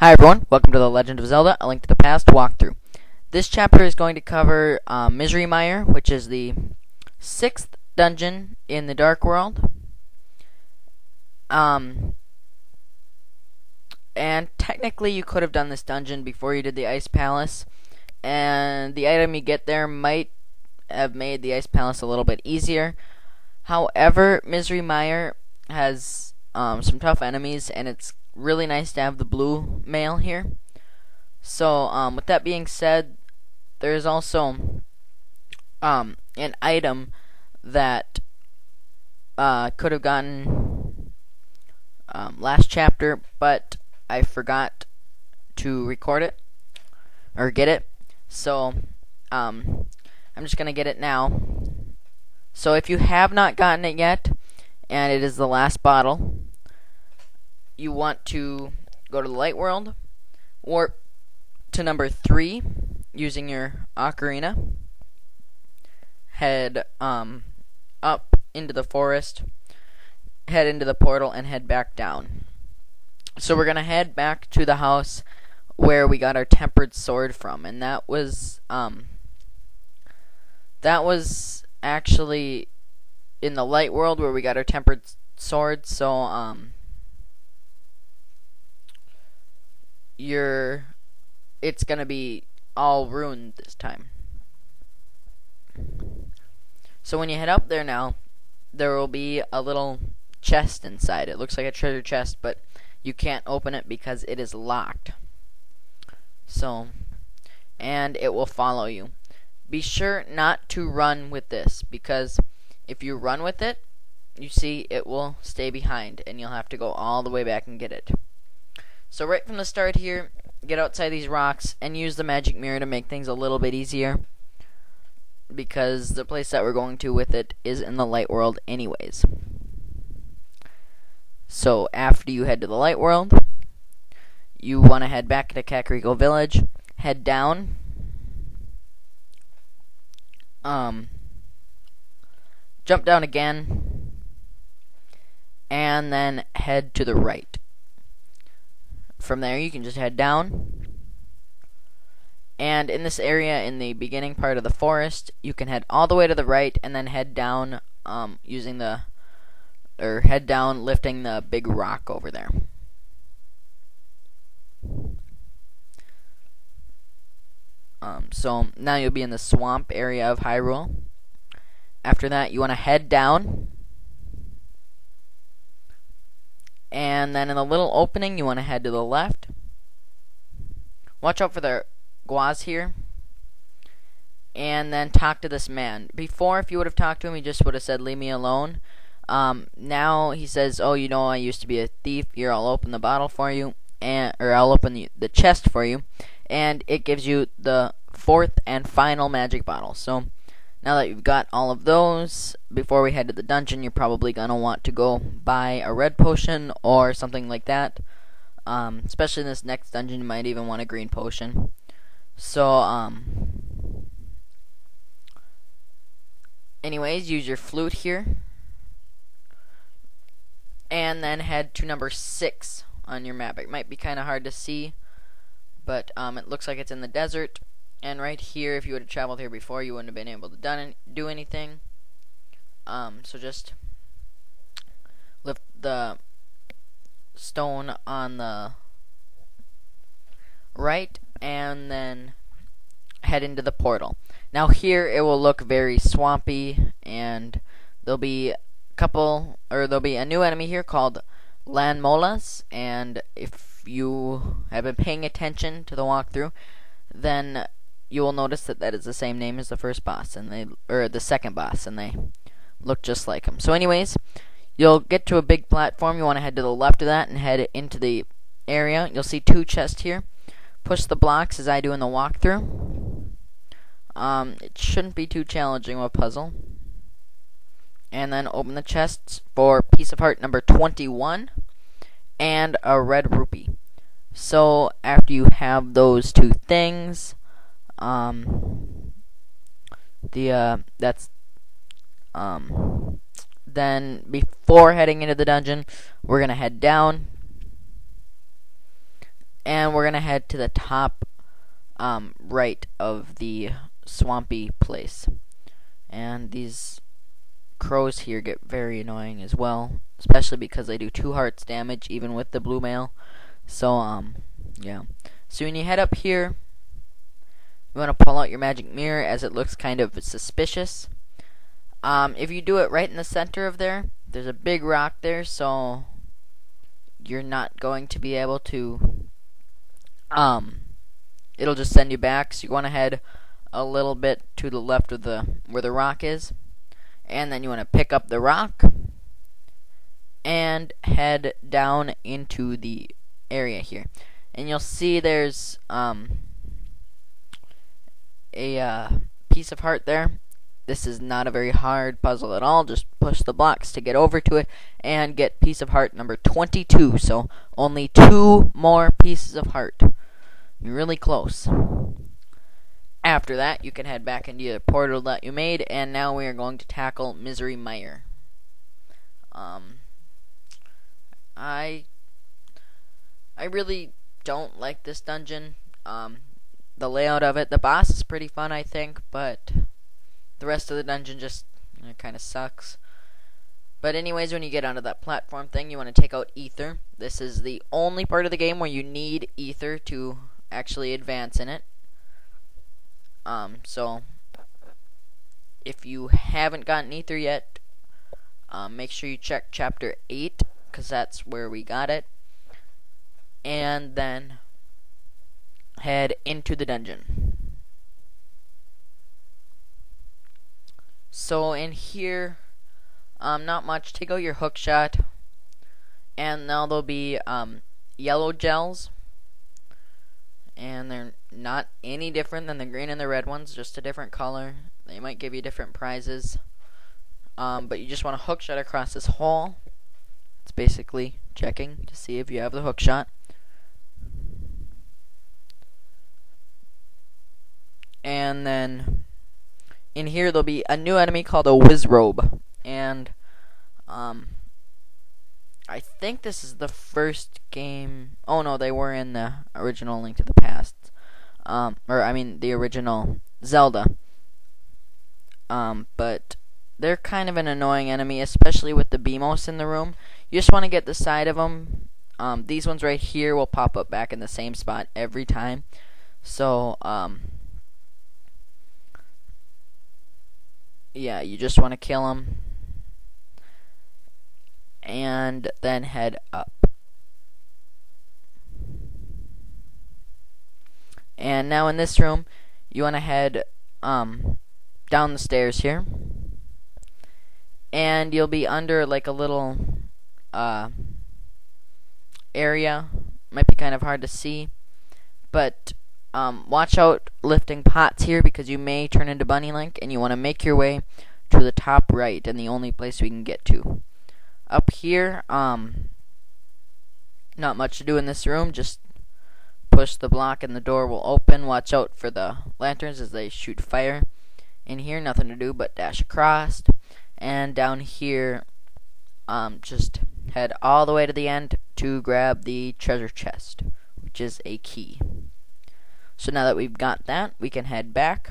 Hi everyone, welcome to the Legend of Zelda, A Link to the Past walkthrough. This chapter is going to cover Mire, which is the 6th dungeon in the Dark World. And technically you could have done this dungeon before you did the Ice Palace, and the item you get there might have made the Ice Palace a little bit easier. However, Mire has some tough enemies, and it's really nice to have the blue mail here. So, with that being said, there's also an item that could have gotten last chapter, but I forgot to record it or get it. So, I'm just gonna get it now. So, if you have not gotten it yet, and it is the last bottle, you want to go to the light world, warp to number 3 using your ocarina, head up into the forest, head into the portal, and head back down. So we're gonna head back to the house where we got our tempered sword from, and that was actually in the light world where we got our tempered sword. So it's gonna be all ruined this time. So when you head up there now, there will be a little chest inside. It looks like a treasure chest, but you can't open it because it is locked. So, and it will follow you. Be sure not to run with this, because if you run with it, you see it will stay behind, and you'll have to go all the way back and get it. So right from the start here, get outside these rocks and use the magic mirror to make things a little bit easier, because the place that we're going to with it is in the light world anyways. So after you head to the light world, you want to head back to Kakariko Village, head down, jump down again, and then head to the right. From there, you can just head down, and in this area, in the beginning part of the forest, you can head all the way to the right, and then head down, head down, lifting the big rock over there. So now you'll be in the swamp area of Hyrule. After that, you want to head down, and then in the little opening, you want to head to the left. Watch out for the guas here. And then talk to this man. Before, if you would have talked to him, he just would have said, "Leave me alone." Now he says, "Oh, you know, I used to be a thief. Here, I'll open the bottle for you, or I'll open the chest for you." And it gives you the 4th and final magic bottle. So now that you've got all of those, before we head to the dungeon, you're probably going to want to go buy a red potion or something like that. Especially in this next dungeon, you might even want a green potion. So, anyways, use your flute here. And then head to number 6 on your map. It might be kind of hard to see, but it looks like it's in the desert. And right here, if you would have traveled here before, you wouldn't have been able to do anything. So just lift the stone on the right, and then head into the portal. Now here, it will look very swampy, and there'll be a new enemy here called Landmolas, and if you have been paying attention to the walkthrough, then you will notice that that is the same name as the first boss, or the second boss, and they look just like him. So anyways, you'll get to a big platform. You want to head to the left of that and head into the area. You'll see 2 chests here. Push the blocks as I do in the walkthrough. It shouldn't be too challenging of a puzzle. And then open the chests for piece of heart number 21 and a red rupee. So after you have those 2 things, then before heading into the dungeon, we're gonna head down, And we're gonna head to the top right of the swampy place. And these crows here get very annoying as well, especially because they do 2 hearts damage even with the blue mail. So yeah. So when you head up here, you want to pull out your magic mirror, as it looks kind of suspicious. If you do it right in the center of there's a big rock there, so you're not going to be able to, it'll just send you back. So you want to head a little bit to the left of where the rock is, and then you want to pick up the rock and head down into the area here. And you'll see there's a piece of heart there. This is not a very hard puzzle at all. Just push the blocks to get over to it and get piece of heart number 22. So only 2 more pieces of heart. You're really close. After that, you can head back into the portal that you made, and now we are going to tackle Misery Mire. I really don't like this dungeon. The layout of it, the boss is pretty fun, I think, but the rest of the dungeon just kind of sucks. But anyways, when you get onto that platform thing, you want to take out Ether. This is the only part of the game where you need Ether to actually advance in it. So if you haven't gotten Ether yet, make sure you check chapter 8, because that's where we got it. And then head into the dungeon. So in here, not much. Take out your Hookshot, and now there'll be yellow gels, and they're not any different than the green and the red ones, just a different color. They might give you different prizes, but you just want to Hookshot across this hole. It's basically checking to see if you have the Hookshot. And then in here there'll be a new enemy called a Wizrobe, and I think this is the first game. Oh no, they were in the original Link to the Past, the original Zelda. But they're kind of an annoying enemy, especially with the Beamos in the room. You just want to get the side of them. These ones right here will pop up back in the same spot every time. So yeah, you just want to kill them and then head up. And now in this room, you want to head down the stairs here, and you'll be under like a little area. Might be kind of hard to see, but watch out lifting pots here, because you may turn into Bunny Link, and you want to make your way to the top right, and the only place we can get to. Up here, not much to do in this room. Just push the block and the door will open. Watch out for the lanterns as they shoot fire. In here, nothing to do but dash across. And down here, just head all the way to the end to grab the treasure chest, which is a key. So now that we've got that, we can head back.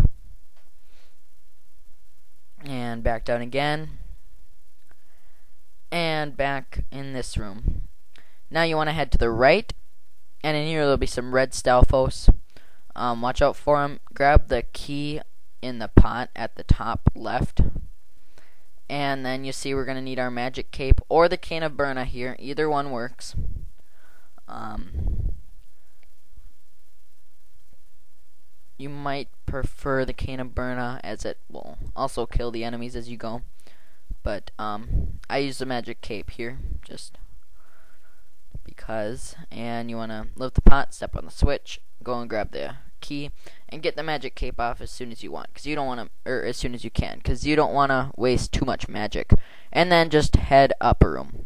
And back down again. And back in this room. Now you want to head to the right. And in here there'll be some red Stalfos. Watch out for them. Grab the key in the pot at the top left. And then you see we're going to need our magic cape or the cane of Burna here. Either one works. You might prefer the cane of Burna, as it will also kill the enemies as you go. But I use the magic cape here, just because. And you want to lift the pot, step on the switch, go and grab the key, and get the magic cape off as soon as you want, because you don't want to, or as soon as you can, because you don't want to waste too much magic. And then just head up a room.